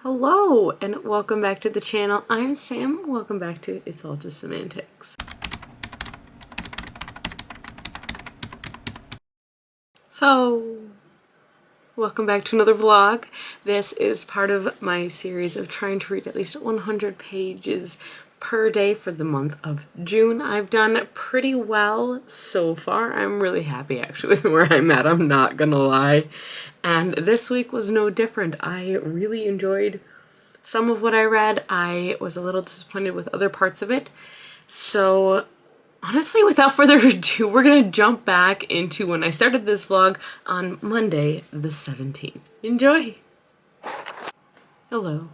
Hello and welcome back to the channel. I'm Sam. Welcome back to It's All Just Semantics. So, welcome back to another vlog. This is part of my series of trying to read at least 100 pages per day for the month of June. I've done pretty well so far. I'm really happy actually with where I'm at, I'm not gonna lie. And this week was no different. I really enjoyed some of what I read. I was a little disappointed with other parts of it. So honestly, without further ado, we're gonna jump back into when I started this vlog on Monday the 17th. Enjoy! Hello.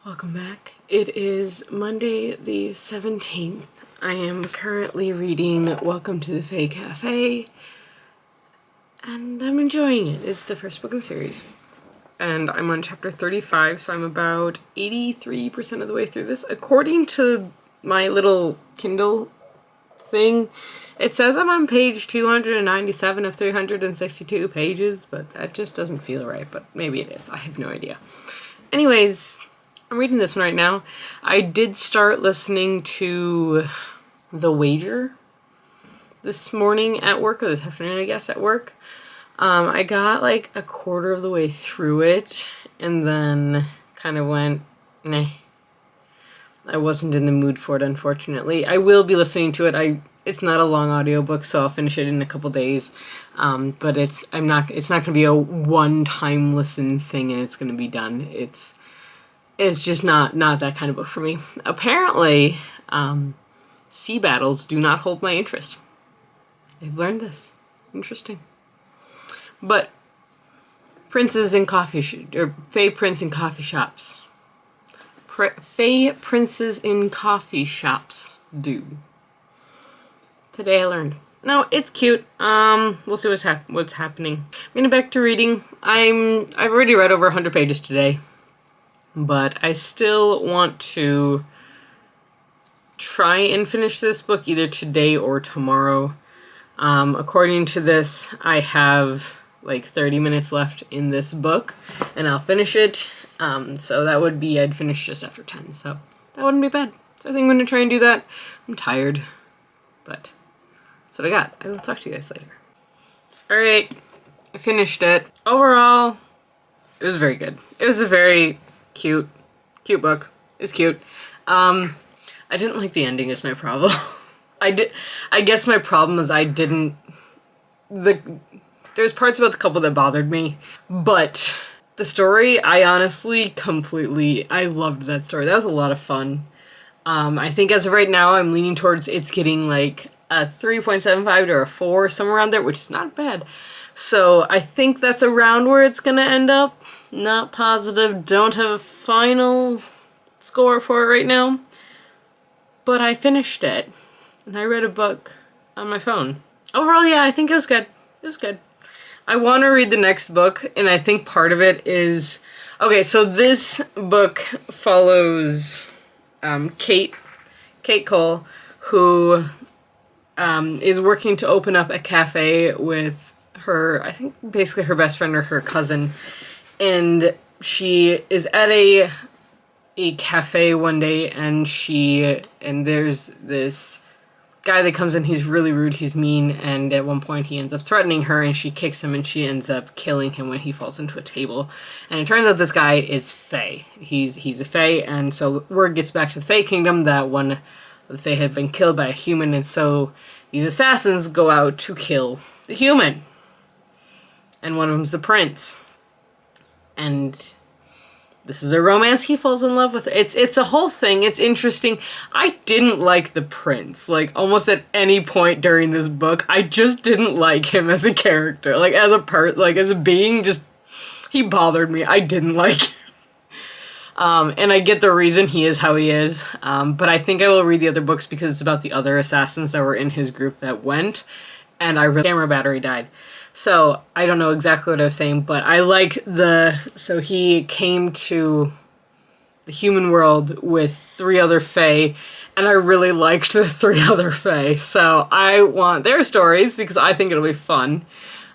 Welcome back. It is Monday the 17th. I am currently reading Welcome to the Fae Cafe, and I'm enjoying it. It's the first book in the series. And I'm on chapter 35, so I'm about 83% of the way through this. According to my little Kindle thing, it says I'm on page 297 of 362 pages, but that just doesn't feel right, but maybe it is. I have no idea. Anyways, I'm reading this one right now. I did start listening to The Wager this morning at work, or this afternoon, I guess, at work. I got like a quarter of the way through it and then kind of went, nah. I wasn't in the mood for it, unfortunately. I will be listening to it. It's not a long audiobook, so I'll finish it in a couple days. But it's not going to be a one-time listen thing and it's going to be done. It's just not that kind of book for me. Apparently, sea battles do not hold my interest. I've learned this. Interesting. But princes in Fae prince in coffee shops. Fae princes in coffee shops do. Today I learned. No, it's cute. We'll see what's happening. I'm getting back to reading. I've already read over 100 pages today, but I still want to try and finish this book either today or tomorrow. According to this, I have like 30 minutes left in this book and I'll finish it. So that would be, I'd finish just after 10, so that wouldn't be bad. So I think I'm going to try and do that. I'm tired, but that's what I got. I will talk to you guys later. Alright, I finished it. Overall, it was very good. It was a very cute book. It was cute. I didn't like the ending is my problem. I guess my problem is there's parts about the couple that bothered me, but the story, I honestly I loved that story. That was a lot of fun. I think as of right now, I'm leaning towards it's getting like a 3.75 to a 4, somewhere around there, which is not bad. So I think that's around where it's gonna end up. Not positive, don't have a final score for it right now, but I finished it. And I read a book on my phone. Overall, yeah, I think it was good. It was good. I want to read the next book, and I think part of it is... Okay, so this book follows Kate Cole, who is working to open up a cafe with her, I think basically her best friend or her cousin. And she is at a cafe one day, and there's this guy that comes in, he's really rude, he's mean, and at one point he ends up threatening her and she kicks him and she ends up killing him when he falls into a table. And it turns out this guy is Fae. He's a Fae, and so word gets back to the Fae Kingdom that one of the Fae had been killed by a human, and so these assassins go out to kill the human. And one of them's the prince. And this is a romance he falls in love with. It's a whole thing. It's interesting. I didn't like the prince. Like, almost at any point during this book, I just didn't like him as a character. Like, as a being, just, he bothered me. I didn't like him. And I get the reason he is how he is. But I think I will read the other books because it's about the other assassins that were in his group that went. And camera battery died. So, I don't know exactly what I was saying, but I like so he came to the human world with 3 other Fae, and I really liked the 3 other Fae, so I want their stories because I think it'll be fun.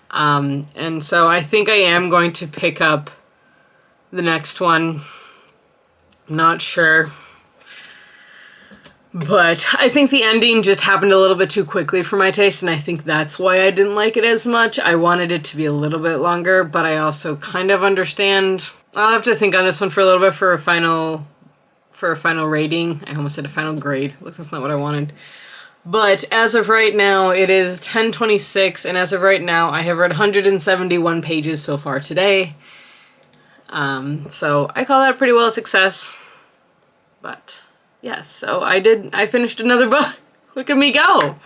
And so I think I am going to pick up the next one. Not sure. But I think the ending just happened a little bit too quickly for my taste, and I think that's why I didn't like it as much. I wanted it to be a little bit longer, but I also kind of understand. I'll have to think on this one for a little bit for a final rating. I almost said a final grade. Look, that's not what I wanted. But as of right now, it is 10:26, and as of right now, I have read 171 pages so far today. So I call that a pretty well a success. But yes, so I finished another book. Look at me go.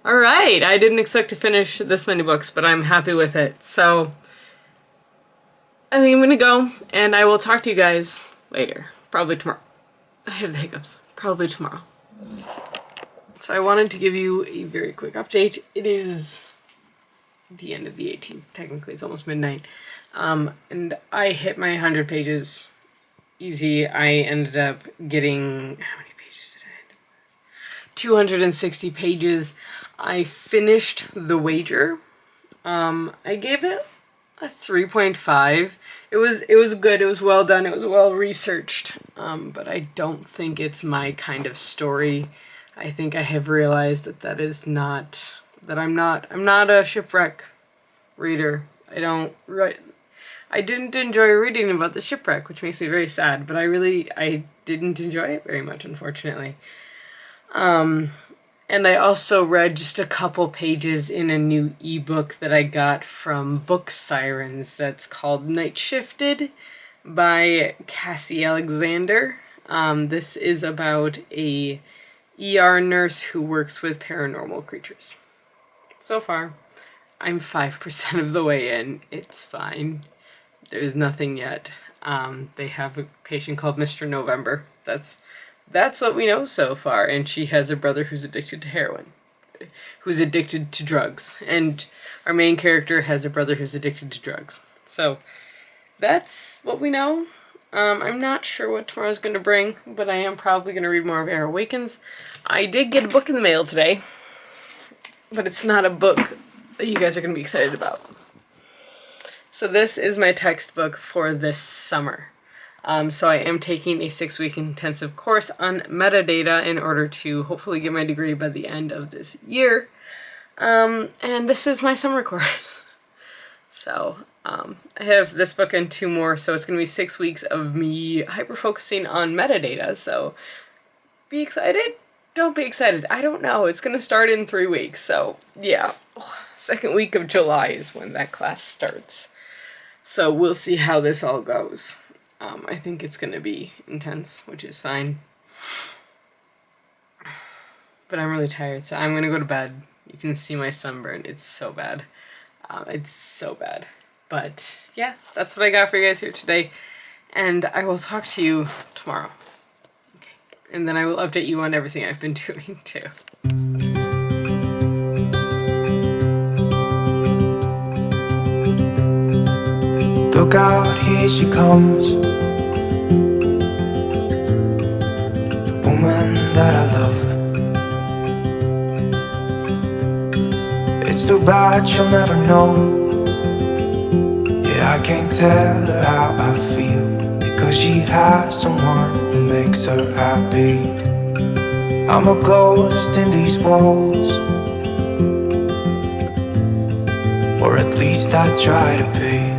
All right, I didn't expect to finish this many books, but I'm happy with it. So I think I'm gonna go, and I will talk to you guys later. Probably tomorrow. I have the hiccups. Probably tomorrow. So I wanted to give you a very quick update. It is the end of the 18th. Technically, it's almost midnight. And I hit my 100 pages easy. I ended up getting, how many pages did I end up with? 260 pages. I finished The Wager. I gave it a 3.5. It was good. It was well done. It was well researched. But I don't think it's my kind of story. I think I have realized that is not, that I'm not a shipwreck reader. I didn't enjoy reading about the shipwreck, which makes me very sad, but I didn't enjoy it very much, unfortunately. And I also read just a couple pages in a new ebook that I got from Book Sirens that's called Night Shifted by Cassie Alexander. This is about a ER nurse who works with paranormal creatures. So far, I'm 5% of the way in. It's fine. There's nothing yet. They have a patient called Mr. November. That's what we know so far. And she has a brother who's addicted to heroin, who's addicted to drugs. And our main character has a brother who's addicted to drugs. So that's what we know. I'm not sure what tomorrow's going to bring, but I am probably going to read more of Air Awakens. I did get a book in the mail today, but it's not a book that you guys are going to be excited about. So this is my textbook for this summer. So I am taking a 6-week intensive course on metadata in order to hopefully get my degree by the end of this year. And this is my summer course. So I have this book and 2 more, so it's going to be 6 weeks of me hyper-focusing on metadata. So be excited? Don't be excited. I don't know. It's going to start in 3 weeks. So yeah, 2nd week of July is when that class starts. So we'll see how this all goes. I think it's going to be intense, which is fine. But I'm really tired, so I'm going to go to bed. You can see my sunburn. It's so bad. It's so bad. But yeah, that's what I got for you guys here today. And I will talk to you tomorrow. Okay. And then I will update you on everything I've been doing too. Look out, here she comes, the woman that I love. It's too bad she'll never know. Yeah, I can't tell her how I feel, because she has someone who makes her happy. I'm a ghost in these walls, or at least I try to be.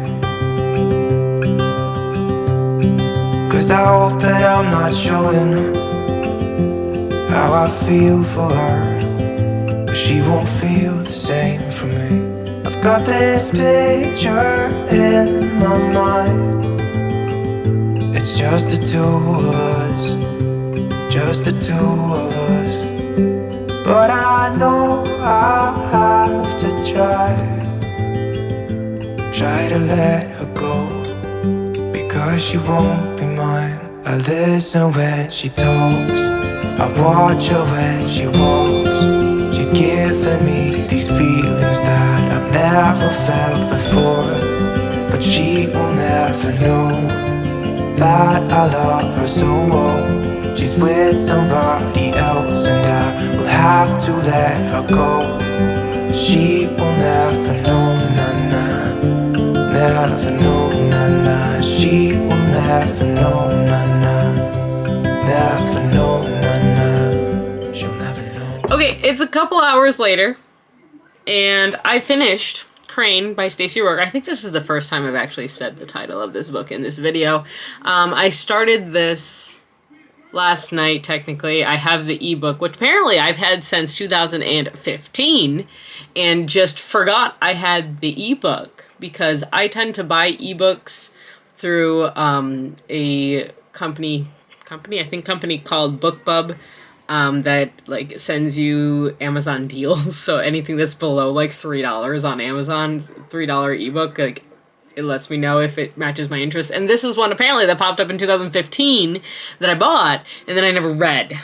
'Cause I hope that I'm not showing how I feel for her, but she won't feel the same for me. I've got this picture in my mind. It's just the 2 of us, just the 2 of us. But I know I have to try to let her go, because she won't be mine. I listen when she talks, I watch her when she walks. She's giving me these feelings that I've never felt before, but she will never know that I love her so well. She's with somebody else, and I will have to let her go. She will never know, nah, nah. never know, na-na. She will never know, na-na. Never know, na-na. She'll never know. Okay, it's a couple hours later, and I finished Crane by Stacey Rourke. I think this is the first time I've actually said the title of this book in this video. I started this last night, technically. I have the ebook, which apparently I've had since 2015, and just forgot I had the ebook, because I tend to buy ebooks through a company called BookBub, that like sends you Amazon deals. So anything that's below like $3 on Amazon, $3 ebook, like it lets me know if it matches my interest. And this is one apparently that popped up in 2015 that I bought and then I never read.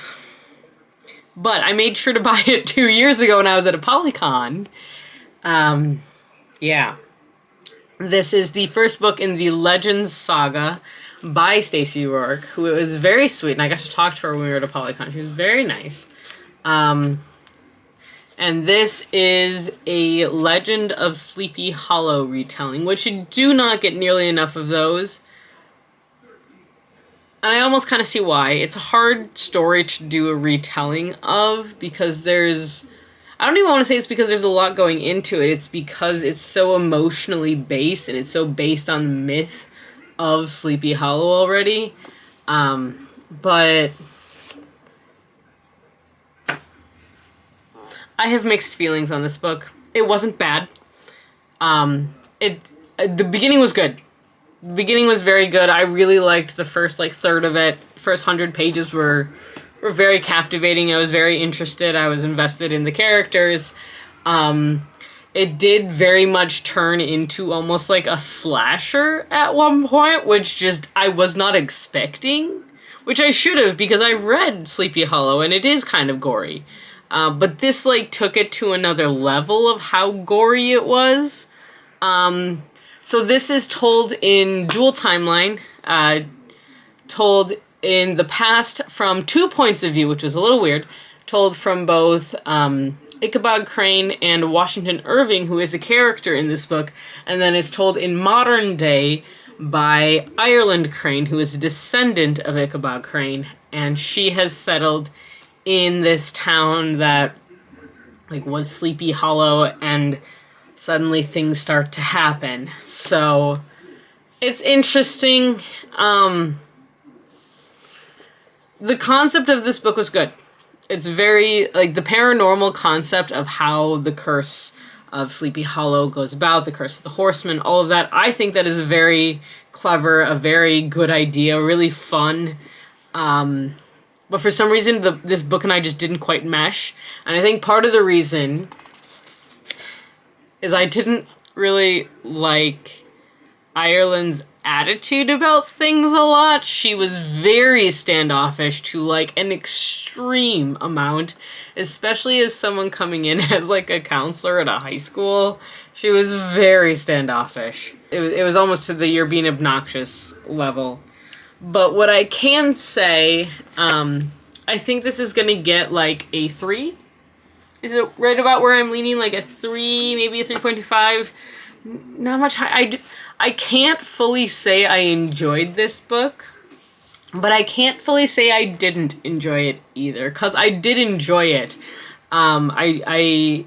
But I made sure to buy it 2 years ago when I was at a Polycon. Yeah. This is the first book in the Legends saga by Stacey Rourke, who was very sweet, and I got to talk to her when we were at a Polycon. She was very nice. And this is a Legend of Sleepy Hollow retelling, which you do not get nearly enough of those. And I almost kind of see why. It's a hard story to do a retelling of, because there's... I don't even want to say it's because there's a lot going into it. It's because it's so emotionally based, and it's so based on the myth of Sleepy Hollow already. But I have mixed feelings on this book. It wasn't bad. The beginning was good. The beginning was very good. I really liked the first third of it. First 100 pages were very captivating. I was very interested. I was invested in the characters. It did very much turn into almost like a slasher at one point, which just I was not expecting. Which I should have, because I've read Sleepy Hollow and it is kind of gory. But this took it to another level of how gory it was. So this is told in dual timeline, told in the past from 2 points of view, which was a little weird, told from both Ichabod Crane and Washington Irving, who is a character in this book, and then it's told in modern day by Ireland Crane, who is a descendant of Ichabod Crane, and she has settled in this town that was Sleepy Hollow, and suddenly things start to happen. So it's interesting. The concept of this book was good. It's very, the paranormal concept of how the curse of Sleepy Hollow goes about, the curse of the horseman, all of that. I think that is a very clever, a very good idea, really fun. But for some reason, this book and I just didn't quite mesh. And I think part of the reason is I didn't really like Ireland's attitude about things a lot. She was very standoffish to an extreme amount, especially as someone coming in as a counselor at a high school. She was very standoffish. It was almost to the you're being obnoxious level. But what I can say, I think this is gonna get a 3. Is it right about where I'm leaning? A 3, maybe a 3.25? Not much high. I can't fully say I enjoyed this book, but I can't fully say I didn't enjoy it either, because I did enjoy it. I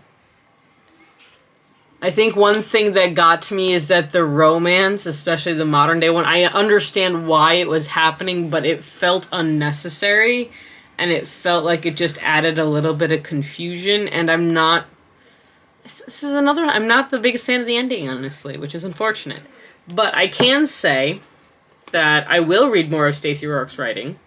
think one thing that got to me is that the romance, especially the modern day one, I understand why it was happening, but it felt unnecessary, and it felt like it just added a little bit of confusion, and I'm not the biggest fan of the ending, honestly, which is unfortunate. But I can say that I will read more of Stacey Rourke's writing.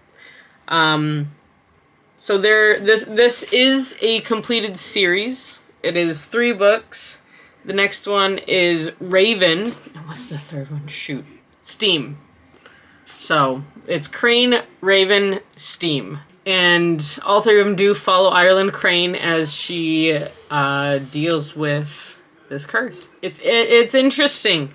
So this is a completed series. It is 3 books. The next one is Raven. What's the third one? Shoot. Steam. So it's Crane, Raven, Steam. And all 3 of them do follow Ireland Crane as she deals with this curse. It's interesting.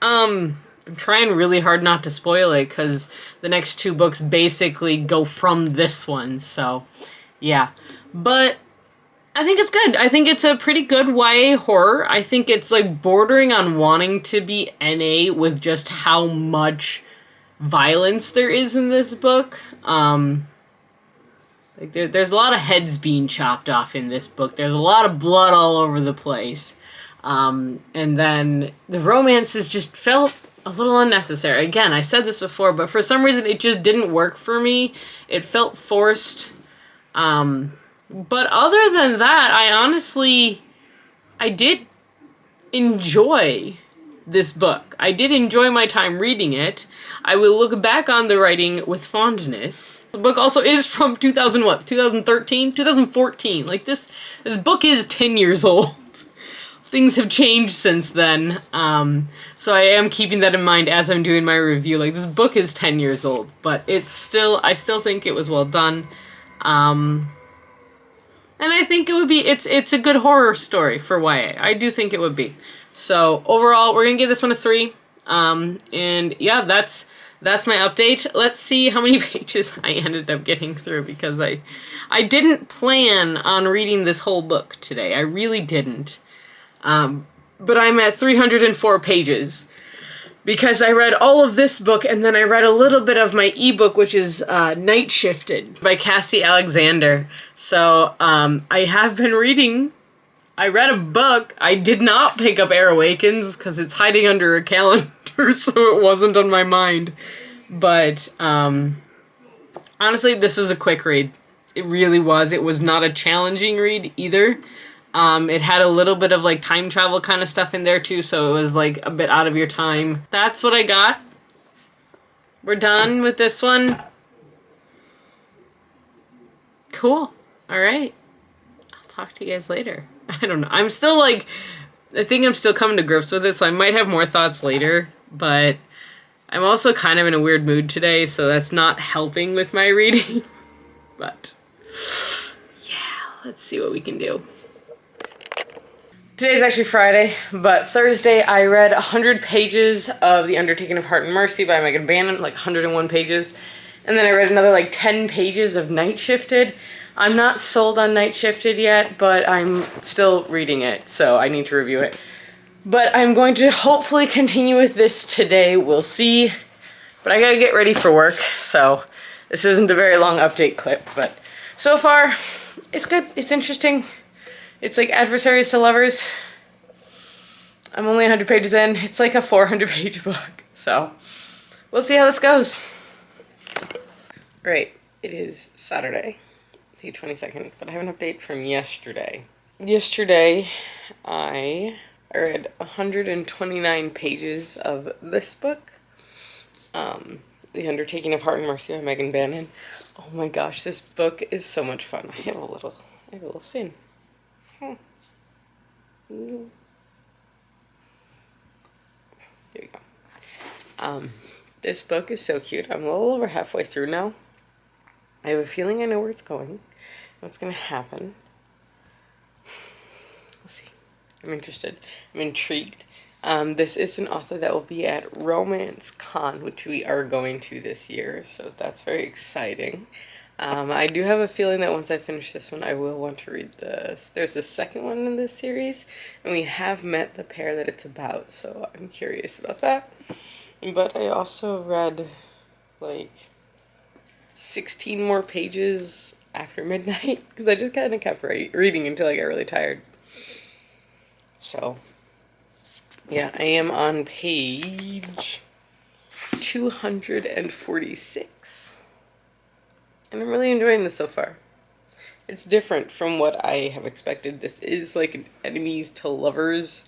I'm trying really hard not to spoil it, because the next 2 books basically go from this one, so yeah. But I think it's good. I think it's a pretty good YA horror. I think it's like bordering on wanting to be NA with just how much violence there is in this book. Like there's a lot of heads being chopped off in this book. There's a lot of blood all over the place. And then the romances just felt a little unnecessary. Again, I said this before, but for some reason it just didn't work for me. It felt forced. But other than that, I did enjoy this book. I did enjoy my time reading it. I will look back on the writing with fondness. The book also is from 2013? 2014. Like this book is 10 years old. Things have changed since then. So I am keeping that in mind as I'm doing my review. Like this book is 10 years old, but I still think it was well done. And I think it would be, it's a good horror story for YA. I do think it would be. So overall, we're gonna give this one a 3. And yeah, that's my update. Let's see how many pages I ended up getting through, because I didn't plan on reading this whole book today. I really didn't. But I'm at 304 pages. Because I read all of this book, and then I read a little bit of my ebook, which is Night Shifted by Cassie Alexander. So I have been reading. I read a book. I did not pick up Air Awakens because it's hiding under a calendar, so it wasn't on my mind. But honestly, this was a quick read. It really was. It was not a challenging read either. It had a little bit of like time travel kind of stuff in there too, so it was like a bit out of your time. That's what I got. We're done with this one. Cool. All right. I'll talk to you guys later. I don't know. I think I'm still coming to grips with it, so I might have more thoughts later, but I'm also kind of in a weird mood today, so that's not helping with my reading. But yeah, let's see what we can do. Today's actually Friday, but Thursday I read 100 pages of The Undertaking of Heart and Mercy by Megan Bannon, like 101 pages. And then I read another like 10 pages of Night Shifted. I'm not sold on Night Shifted yet, but I'm still reading it, so I need to review it. But I'm going to hopefully continue with this today. We'll see. But I gotta get ready for work, so this isn't a very long update clip. But so far, it's good. It's interesting. It's like Adversaries to Lovers. I'm only 100 pages in. It's like a 400-page book. So we'll see how this goes. Right, it is Saturday, the 22nd, but I have an update from yesterday. Yesterday, I read 129 pages of this book, The Undertaking of Heart and Mercy by Megan Bannon. Oh my gosh, this book is so much fun. I have a little fin. There you go. This book is so cute. I'm a little over halfway through now. I have a feeling I know where it's going, what's going to happen. We'll see. I'm interested. I'm intrigued. This is an author that will be at Romance Con, which we are going to this year, so that's very exciting. I do have a feeling that once I finish this one, I will want to read this. There's a second one in this series, and we have met the pair that it's about, so I'm curious about that. But I also read, like, 16 more pages after midnight, because I just kind of kept reading until I got really tired. So, yeah, I am on page 246. And I'm really enjoying this so far. It's different from what I have expected. This is like an enemies to lovers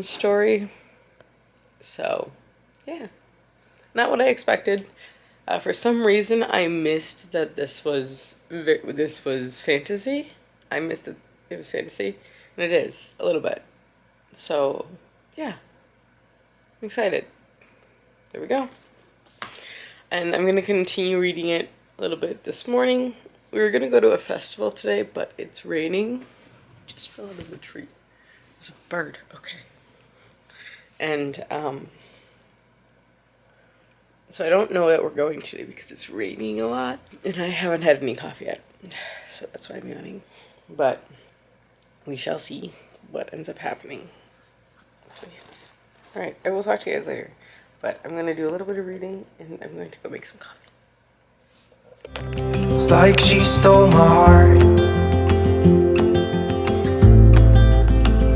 story. So, yeah. Not what I expected. For some reason, I missed that this was fantasy. I missed that it was fantasy. And it is, a little bit. So, yeah. I'm excited. There we go. And I'm going to continue reading it a little bit this morning. We were going to go to a festival today, but it's raining. It just fell out of the tree. There's a bird. Okay. And, so I don't know that we're going today because it's raining a lot. And I haven't had any coffee yet. So that's why I'm yawning. But we shall see what ends up happening. So yes. Alright, I will talk to you guys later. But I'm going to do a little bit of reading, and I'm going to go make some coffee. It's like she stole my heart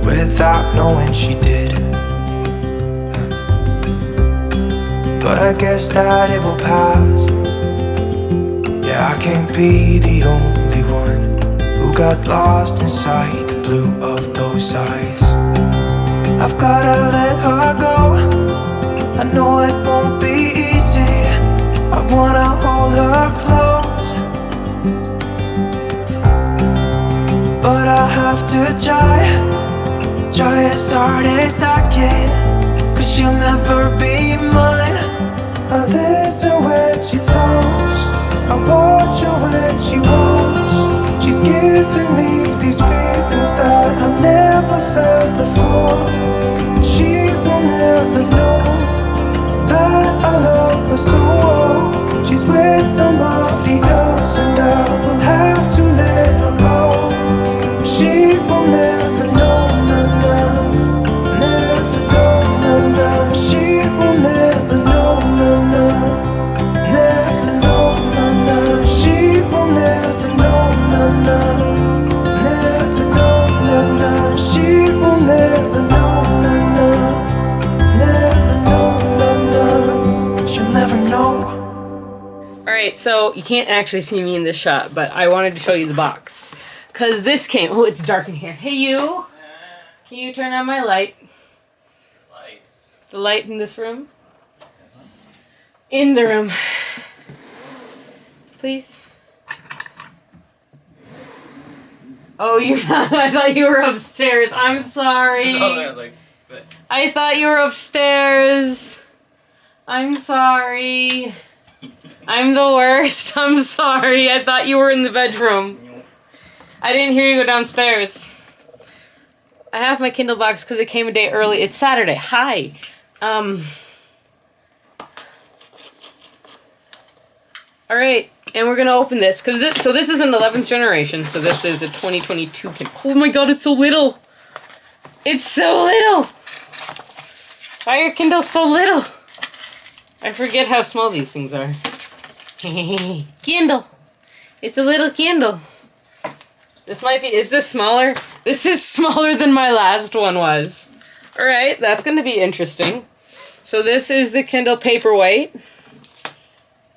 without knowing she did. But I guess that it will pass. Yeah, I can't be the only one who got lost inside the blue of those eyes. I've gotta let her go. I know it won't be easy. I wanna hold her close, but I have to try as hard as I can, 'cause she'll never be mine. I listen when she talks, I watch her when she walks. She's giving me these feelings that I've never felt before. And she will never know that I love her so well. She's with somebody else, and I will have to let her go. She will never know, never know, she will never know, never know, she will never know, never know, she will never know, she'll never know. Alright, so you can't actually see me in this shot, but I wanted to show you the box. Because this came... Oh, it's dark in here. Hey, you! Can you turn on my light? Lights. The light in this room? In the room. Please? Oh, you're not... I thought you were upstairs. I'm sorry. No, I thought you were upstairs. I'm sorry. I'm the worst. I'm sorry. I thought you were in the bedroom. I didn't hear you go downstairs. I have my Kindle box because it came a day early. It's Saturday. Hi. Alright. And we're going to open this. So this is an 11th generation. So this is a 2022 Kindle. Oh my god, it's so little. It's so little. Why are your Kindles so little? I forget how small these things are. Kindle. It's a little Kindle. This might be... Is this smaller? This is smaller than my last one was. Alright, that's going to be interesting. So this is the Kindle Paperwhite.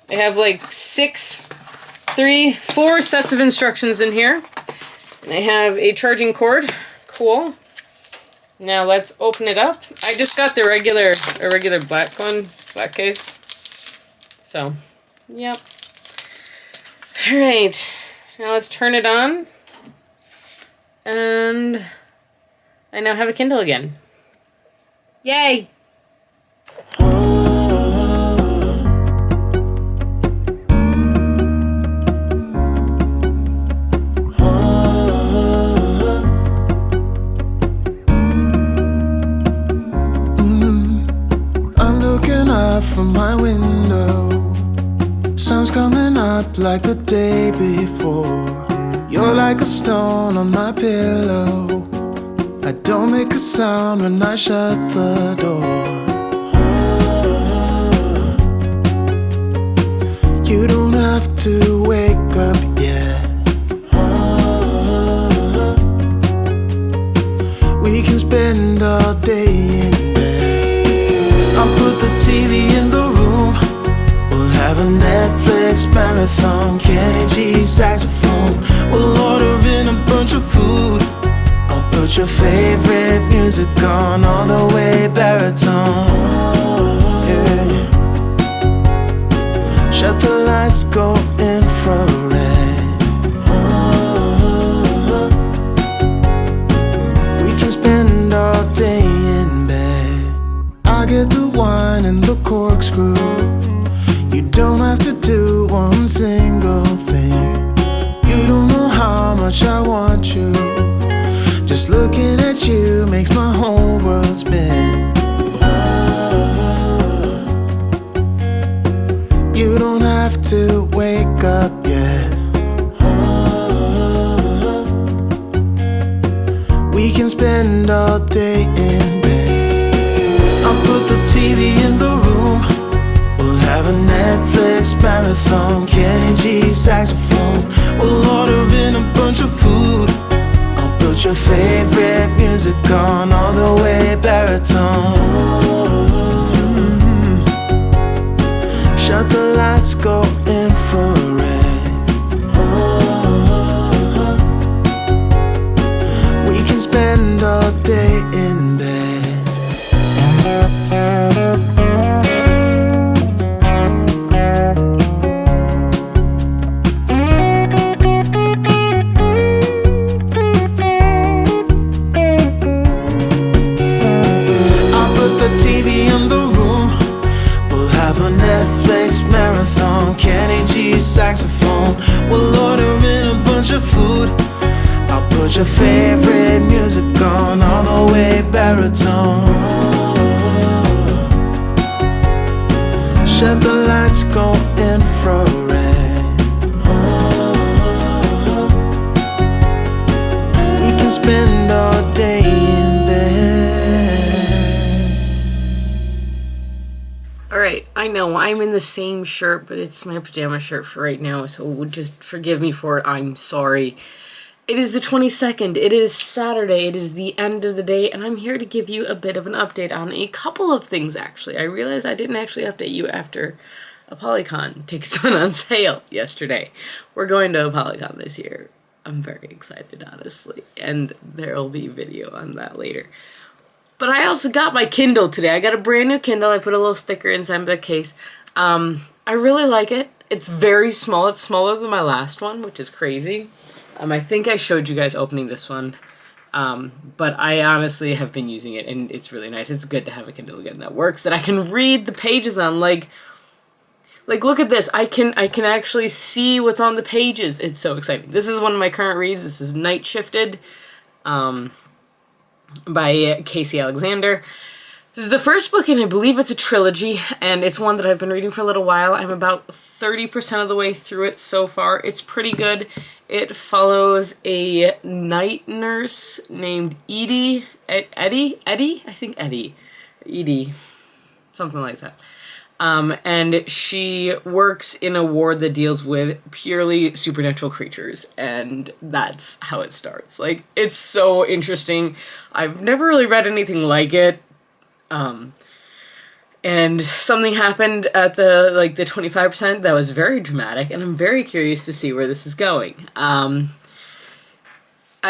I have like 4 sets of instructions in here. And I have a charging cord. Cool. Now let's open it up. I just got the regular black one, black case. So, yep. Alright, now let's turn it on. And I now have a Kindle again. Yay! I'm looking up from my window. Sun's coming up like the day before. You're like a stone on my pillow. I don't make a sound when I shut the door. You don't have to wake up yet. We can spend all day in bed. I'll put the TV in the room. We'll have a Netflix marathon, Kenny G saxophone. We'll order in a bunch of food. I'll put your favorite music on all the way baritone. Yeah. Shut the lights, go infrared. We can spend all day in bed. I get the wine and the corkscrew. You don't have to do one single thing. You don't know how much I want you. Just looking at you makes my whole world spin. You don't have to wake up yet. day in bed. I'll put the TV in the room. We'll have a Netflix marathon, Kenny G saxophone. We'll order in a bunch of food. I'll put your favorite music on, all the way baritone. Shut the lights, go infrared. We can spend all day in bed. I'll put the TV in the room. We'll have a Netflix marathon, Kenny G saxophone. We'll order in a bunch of food. I'll put your favorite music on, all the way baritone. Shut the lights, go infrared. We can spend all day in bed. Alright, I know I'm in the same shirt, but it's my pajama shirt for right now, so just forgive me for it. I'm sorry. It is the 22nd, it is Saturday, it is the end of the day, and I'm here to give you a bit of an update on a couple of things, actually. I realized I didn't actually update you after ApollyCon. Tickets went on sale yesterday. We're going to ApollyCon this year. I'm very excited, honestly, and there'll be video on that later. But I also got my Kindle today. I got a brand new Kindle. I put a little sticker inside the case. I really like it. It's very small. It's smaller than my last one, which is crazy. I think I showed you guys opening this one, but I honestly have been using it, and it's really nice. It's good to have a Kindle again that works, that I can read the pages on. Like look at this. I can actually see what's on the pages. It's so exciting. This is one of my current reads. This is Night Shifted, by Casey Alexander. This is the first book, and I believe it's a trilogy, and it's one that I've been reading for a little while. I'm about 30% of the way through it so far. It's pretty good. It follows a night nurse named Edie, something like that. And she works in a ward that deals with purely supernatural creatures, and that's how it starts. Like, it's so interesting. I've never really read anything like it. And something happened at the 25% that was very dramatic, and I'm very curious to see where this is going. I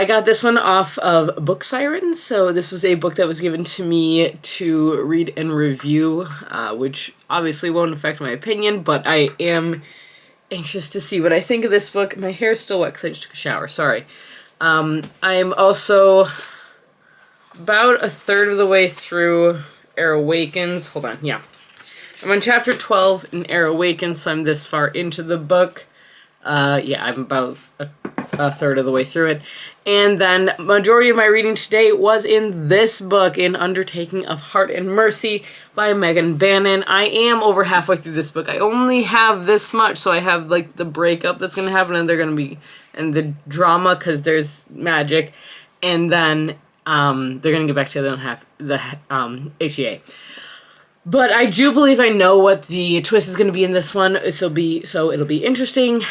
got this one off of Book Sirens, so this was a book that was given to me to read and review, which obviously won't affect my opinion, but I am anxious to see what I think of this book. My hair's still wet because I just took a shower, sorry. I am also about a third of the way through Air Awakens. Hold on, yeah. I'm on chapter 12 in Air Awakens, so I'm this far into the book. Yeah, I'm about a third of the way through it. And then majority of my reading today was in this book, In Undertaking of Heart and Mercy by Megan Bannon. I am over halfway through this book. I only have this much, so I have like the breakup that's going to happen, and they're going to be, and the drama because there's magic, and then they're going to get back to the HEA. But I do believe I know what the twist is going to be in this one, so it'll be interesting.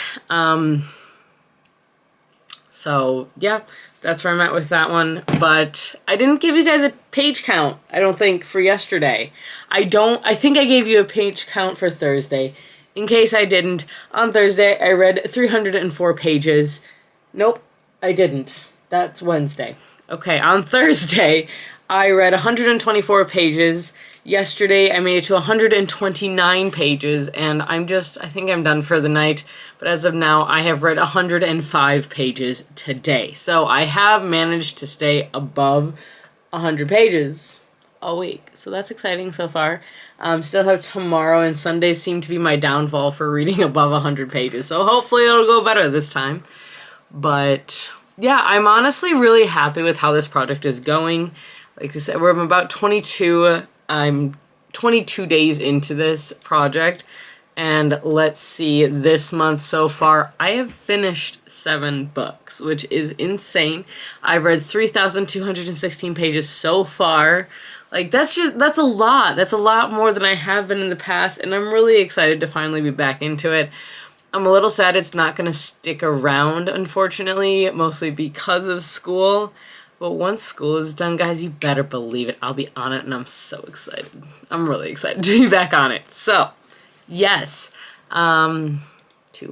So yeah, that's where I'm at with that one. But I didn't give you guys a page count, I don't think, for yesterday. I think I gave you a page count for Thursday. In case I didn't, on Thursday I read 304 pages. Nope, I didn't. That's Wednesday. Okay, on Thursday I read 124 pages. Yesterday I made it to 129 pages, and I think I'm done for the night. But as of now, I have read 105 pages today. So I have managed to stay above 100 pages all week. So that's exciting so far. Still have tomorrow, and Sundays seem to be my downfall for reading above 100 pages. So hopefully it'll go better this time. But yeah, I'm honestly really happy with how this project is going. Like I said, I'm 22 days into this project, And let's see, this month so far, I have finished 7 books, which is insane. I've read 3,216 pages so far. Like, that's a lot. That's a lot more than I have been in the past, and I'm really excited to finally be back into it. I'm a little sad it's not going to stick around, unfortunately, mostly because of school. But once school is done, guys, you better believe it. I'll be on it, and I'm so excited. I'm really excited to be back on it. So, yes. 2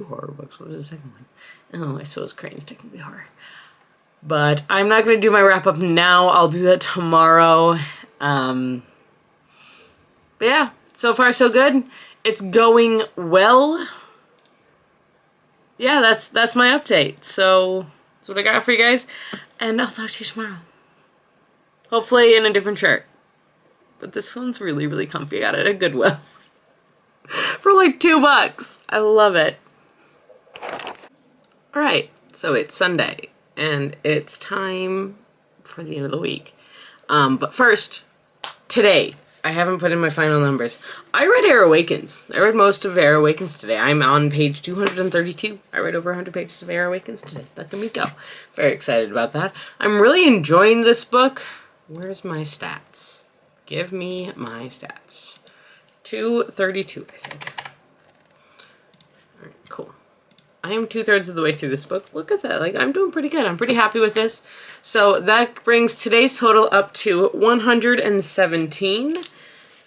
horror books. What was the second one? Oh, I suppose Crane's technically horror. But I'm not going to do my wrap-up now. I'll do that tomorrow. But yeah, so far so good. It's going well. Yeah, that's my update. So that's what I got for you guys. And I'll talk to you tomorrow. Hopefully in a different shirt. But this one's really, really comfy. I got it at Goodwill. For like $2. I love it. Alright, so it's Sunday. And it's time for the end of the week. But first, today, I haven't put in my final numbers. I read Air Awakens. I read most of Air Awakens today. I'm on page 232. I read over 100 pages of Air Awakens today. Let me go. Very excited about that. I'm really enjoying this book. Where's my stats? Give me my stats. 232, I said. Alright, cool. I am 2/3 of the way through this book. Look at that. Like, I'm doing pretty good. I'm pretty happy with this. So that brings today's total up to 117.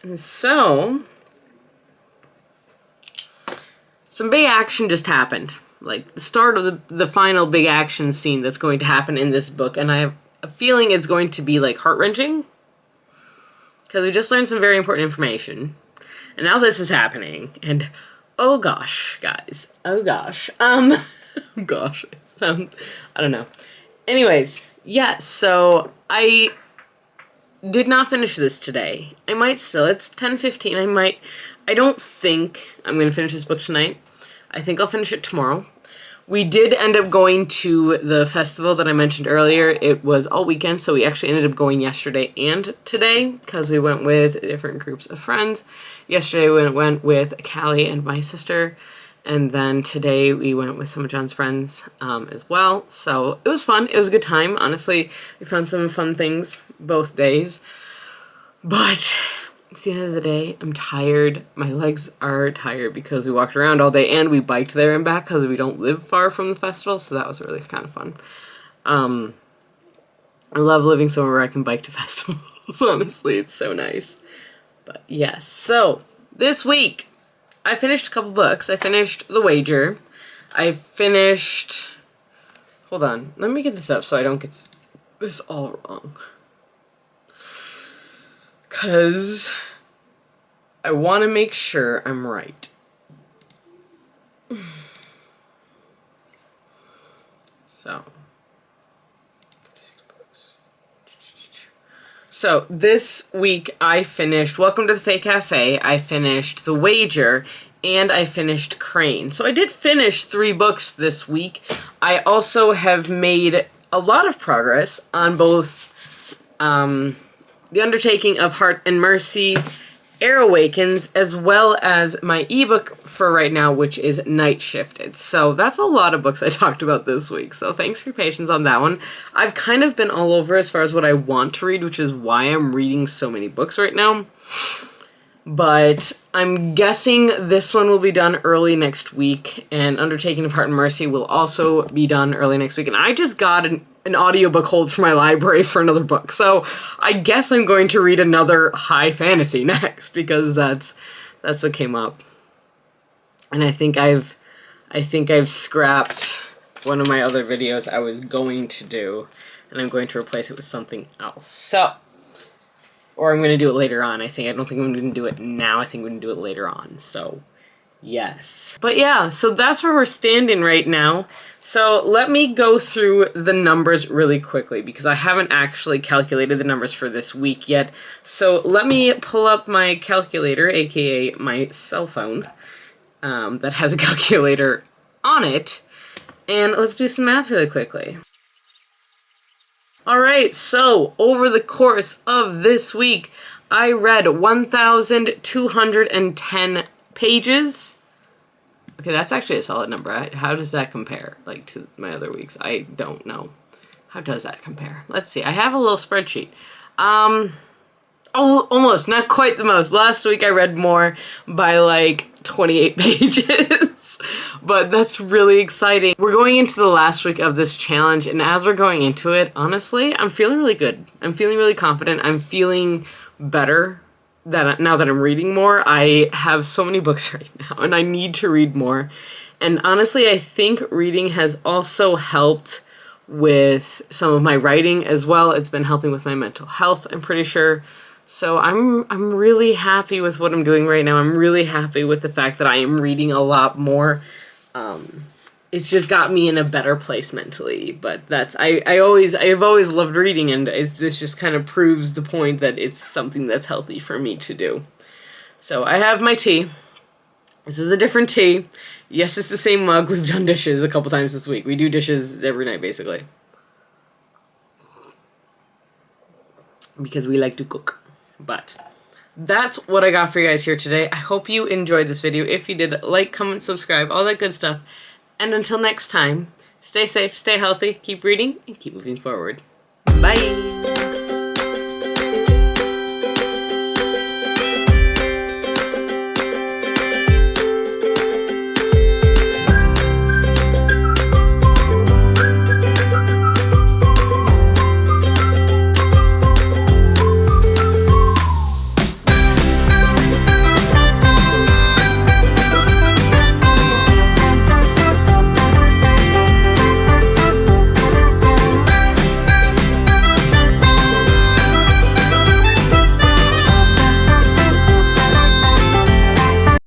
And so, some big action just happened. Like, the start of the final big action scene that's going to happen in this book. And I have a feeling it's going to be, like, heart-wrenching. Because we just learned some very important information. And now this is happening. And oh gosh, guys. Oh gosh. Gosh. It sounds, I don't know. Anyways, yeah, so I did not finish this today. I might still. It's 10:15. I don't think I'm going to finish this book tonight. I think I'll finish it tomorrow. We did end up going to the festival that I mentioned earlier. It was all weekend, so we actually ended up going yesterday and today because we went with different groups of friends. Yesterday we went with Callie and my sister, and then today we went with some of John's friends as well. So it was fun. It was a good time. Honestly, we found some fun things both days. But it's the end of the day. I'm tired. My legs are tired because we walked around all day and we biked there and back because we don't live far from the festival. So that was really kind of fun. I love living somewhere where I can bike to festivals. Honestly, it's so nice. But yes, so this week I finished a couple books. I finished The Wager. I finished... Hold on. Let me get this up so I don't get this all wrong. Because I want to make sure I'm right. So, 36 books. So, this week I finished Welcome to the Fake Cafe, I finished The Wager, and I finished Crane. So I did finish 3 books this week. I also have made a lot of progress on both The Undertaking of Heart and Mercy, Air Awakens, as well as my ebook for right now, which is Night Shifted. So that's a lot of books I talked about this week. So thanks for your patience on that one. I've kind of been all over as far as what I want to read, which is why I'm reading so many books right now. But I'm guessing this one will be done early next week, and Undertaking of Heart and Mercy will also be done early next week. And I just got an audiobook hold for my library for another book, so I guess I'm going to read another high fantasy next, because that's what came up. And I think I've scrapped one of my other videos I was going to do, and I'm going to replace it with something else. So, or I'm going to do it later on, I think. I don't think I'm going to do it now. I think I'm going to do it later on. So, yes. But yeah, so that's where we're standing right now. So let me go through the numbers really quickly, because I haven't actually calculated the numbers for this week yet. So let me pull up my calculator, aka my cell phone, that has a calculator on it. And let's do some math really quickly. Alright, so over the course of this week, I read 1,210 pages. Okay, that's actually a solid number. How does that compare, like, to my other weeks? I don't know. How does that compare? Let's see. I have a little spreadsheet. Oh, almost. Not quite the most. Last week I read more by, like, 28 pages. But that's really exciting. We're going into the last week of this challenge, and as we're going into it, honestly, I'm feeling really good. I'm feeling really confident. I'm feeling better now that I'm reading more. I have so many books right now, and I need to read more. And honestly, I think reading has also helped with some of my writing as well. It's been helping with my mental health, I'm pretty sure. So I'm really happy with what I'm doing right now. I'm really happy with the fact that I am reading a lot more. It's just got me in a better place mentally. But I've always loved reading, and this just kind of proves the point that it's something that's healthy for me to do. So I have my tea. This is a different tea. Yes, it's the same mug. We've done dishes a couple times this week. We do dishes every night, basically, because we like to cook. But that's what I got for you guys here today. I hope you enjoyed this video. If you did, like, comment, subscribe, all that good stuff. And until next time, stay safe, stay healthy, keep reading, and keep moving forward. Bye!